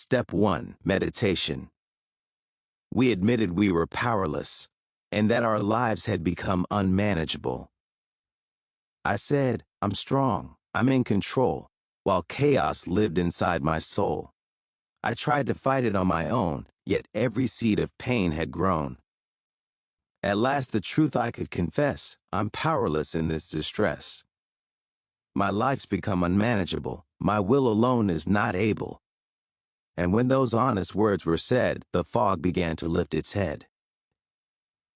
Step 1. Meditation. We admitted we were powerless, and that our lives had become unmanageable. I said, I'm strong, I'm in control, while chaos lived inside my soul. I tried to fight it on my own, yet every seed of pain had grown. At last the truth I could confess, I'm powerless in this distress. My life's become unmanageable, my will alone is not able. And when those honest words were said, the fog began to lift its head.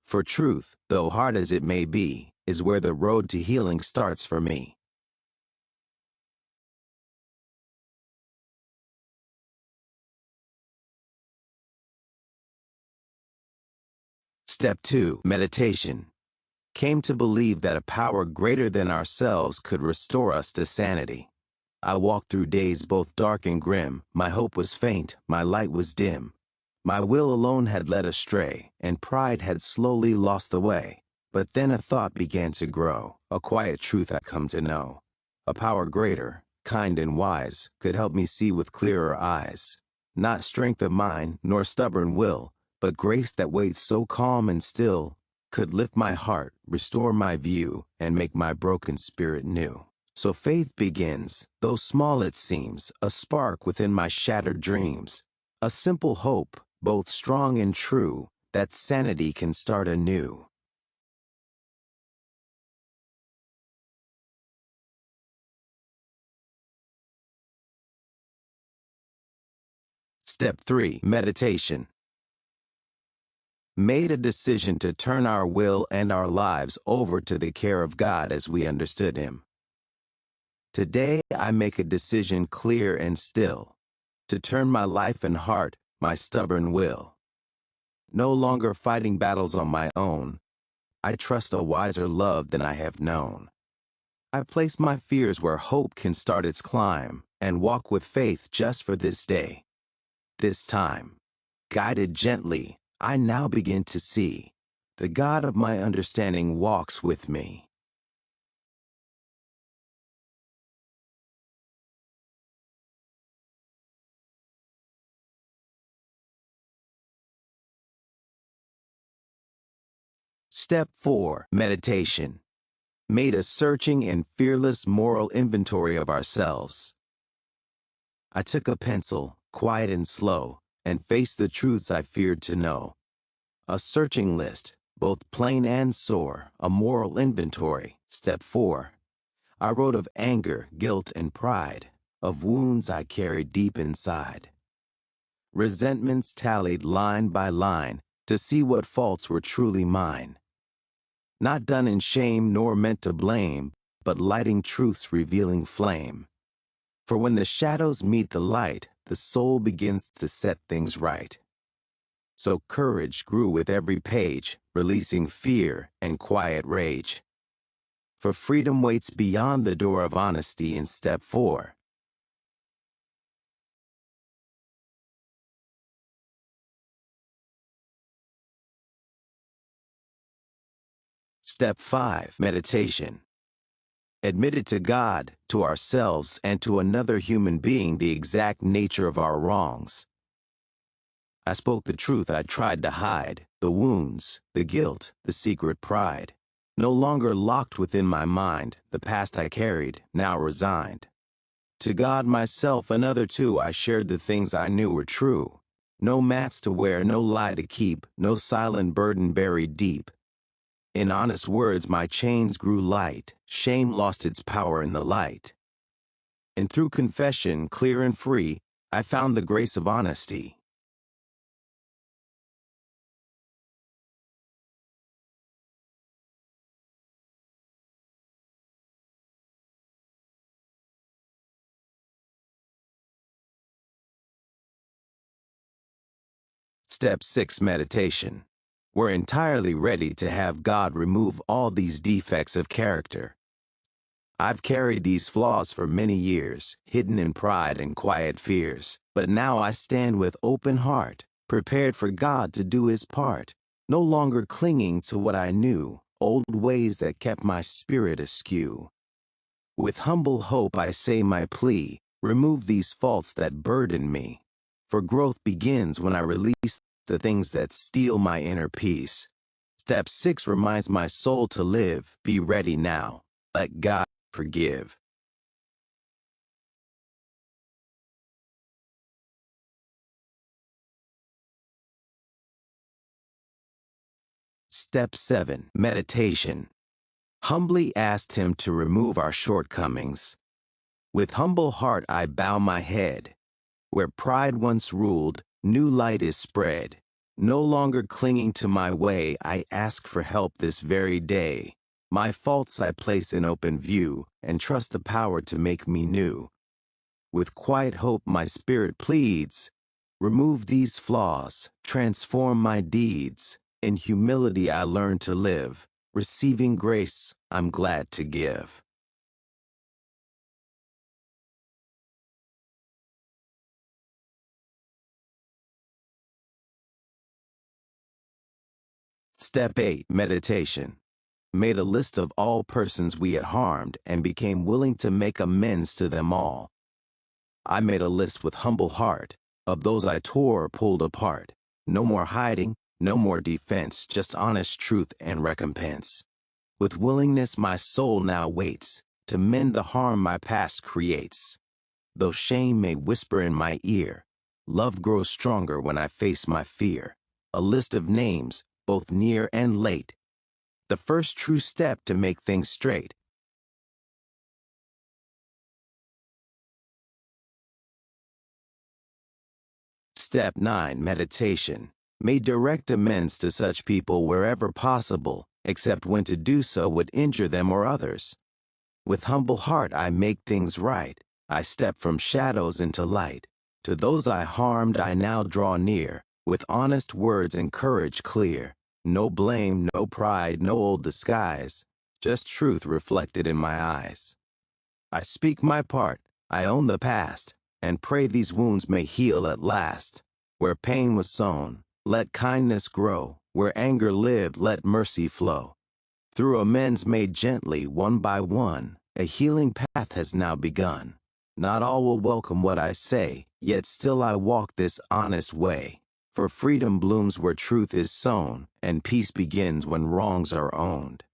For truth, though hard as it may be, is where the road to healing starts for me. Step 2. Meditation. Came to believe that a power greater than ourselves could restore us to sanity. I walked through days both dark and grim, my hope was faint, my light was dim. My will alone had led astray, and pride had slowly lost the way. But then a thought began to grow, a quiet truth I come to know. A power greater, kind and wise, could help me see with clearer eyes. Not strength of mind, nor stubborn will, but grace that waits so calm and still, could lift my heart, restore my view, and make my broken spirit new. So faith begins, though small it seems, a spark within my shattered dreams. A simple hope, both strong and true, that sanity can start anew. Step 3. Meditation. Made a decision to turn our will and our lives over to the care of God as we understood Him. Today I make a decision clear and still, to turn my life and heart, my stubborn will. No longer fighting battles on my own, I trust a wiser love than I have known. I place my fears where hope can start its climb, and walk with faith just for this day. This time, guided gently, I now begin to see, the God of my understanding walks with me. Step 4. Meditation. Made a searching and fearless moral inventory of ourselves. I took a pencil, quiet and slow, and faced the truths I feared to know. A searching list, both plain and sore, a moral inventory. Step 4. I wrote of anger, guilt, and pride, of wounds I carried deep inside. Resentments tallied line by line, to see what faults were truly mine. Not done in shame nor meant to blame, but lighting truth's revealing flame. For when the shadows meet the light, the soul begins to set things right. So courage grew with every page, releasing fear and quiet rage. For freedom waits beyond the door of honesty in step 4. Step 5. Meditation. Admitted to God, to ourselves, and to another human being the exact nature of our wrongs. I spoke the truth I tried to hide, the wounds, the guilt, the secret pride. No longer locked within my mind, the past I carried, now resigned. To God, myself, another too, I shared the things I knew were true. No mats to wear, no lie to keep, no silent burden buried deep. In honest words my chains grew light, shame lost its power in the light. And through confession, clear and free, I found the grace of honesty. Step 6. Meditation. We're entirely ready to have God remove all these defects of character. I've carried these flaws for many years, hidden in pride and quiet fears, but now I stand with open heart, prepared for God to do His part, no longer clinging to what I knew, old ways that kept my spirit askew. With humble hope I say my plea, remove these faults that burden me. For growth begins when I release the things that steal my inner peace. Step 6 reminds my soul to live. Be ready now. Let God forgive. Step 7. Meditation. Humbly asked Him to remove our shortcomings. With humble heart I bow my head. Where pride once ruled, new light is spread. No longer clinging to my way, I ask for help this very day. My faults I place in open view, and trust the power to make me new. With quiet hope my spirit pleads, remove these flaws, transform my deeds. In humility I learn to live, receiving grace I'm glad to give. Step 8. Meditation. Made a list of all persons we had harmed and became willing to make amends to them all. I made a list with humble heart of those I tore or pulled apart. No more hiding, no more defense, just honest truth and recompense. With willingness my soul now waits to mend the harm my past creates. Though shame may whisper in my ear, love grows stronger when I face my fear. A list of names, both near and late. The first true step to make things straight. Step 9. Meditation. Made direct amends to such people wherever possible, except when to do so would injure them or others. With humble heart I make things right. I step from shadows into light. To those I harmed I now draw near, with honest words and courage clear. No blame, no pride, no old disguise, just truth reflected in my eyes. I speak my part, I own the past, and pray these wounds may heal at last. Where pain was sown, let kindness grow. Where anger lived, let mercy flow. Through amends made gently, one by one, a healing path has now begun. Not all will welcome what I say, yet still I walk this honest way. For freedom blooms where truth is sown, and peace begins when wrongs are owned.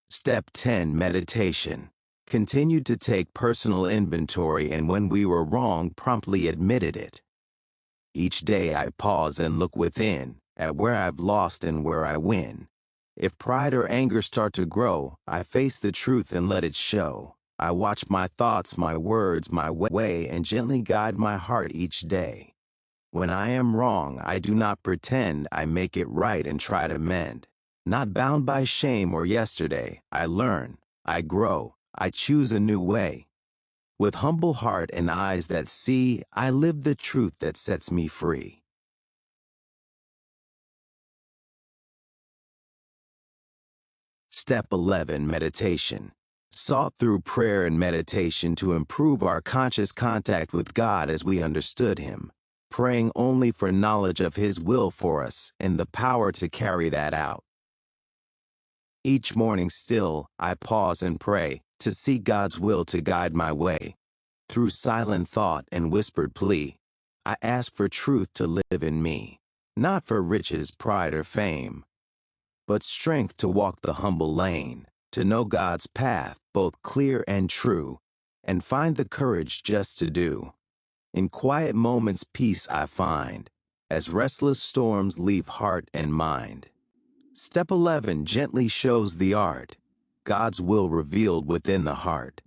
Step 10. Meditation. Continued to take personal inventory, and when we were wrong, promptly admitted it. Each day I pause and look within, at where I've lost and where I win. If pride or anger start to grow, I face the truth and let it show. I watch my thoughts, my words, my way, and gently guide my heart each day. When I am wrong, I do not pretend, I make it right and try to mend. Not bound by shame or yesterday, I learn, I grow, I choose a new way. With humble heart and eyes that see, I live the truth that sets me free. Step 11. Meditation. Sought through prayer and meditation to improve our conscious contact with God as we understood Him, praying only for knowledge of His will for us and the power to carry that out. Each morning still, I pause and pray to see God's will to guide my way. Through silent thought and whispered plea, I ask for truth to live in me, not for riches, pride, or fame, but strength to walk the humble lane, to know God's path, both clear and true, and find the courage just to do. In quiet moments peace I find, as restless storms leave heart and mind. Step 11 gently shows the art, God's will revealed within the heart.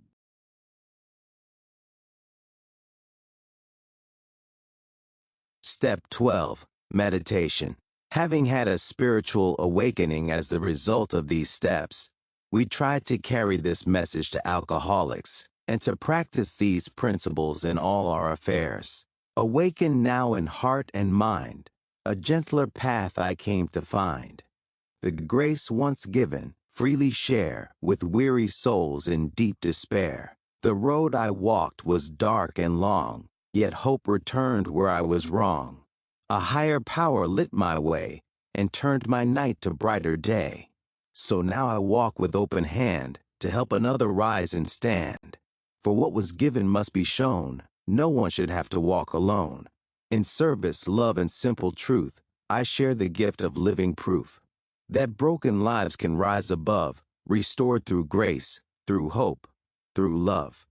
Step 12. Meditation. Having had a spiritual awakening as the result of these steps, we try to carry this message to alcoholics and to practice these principles in all our affairs. Awaken now in heart and mind, a gentler path I came to find. The grace once given, freely share with weary souls in deep despair. The road I walked was dark and long, yet hope returned where I was wrong. A higher power lit my way and turned my night to brighter day. So now I walk with open hand to help another rise and stand. For what was given must be shown, no one should have to walk alone. In service, love, and simple truth, I share the gift of living proof that broken lives can rise above, restored through grace, through hope, through love.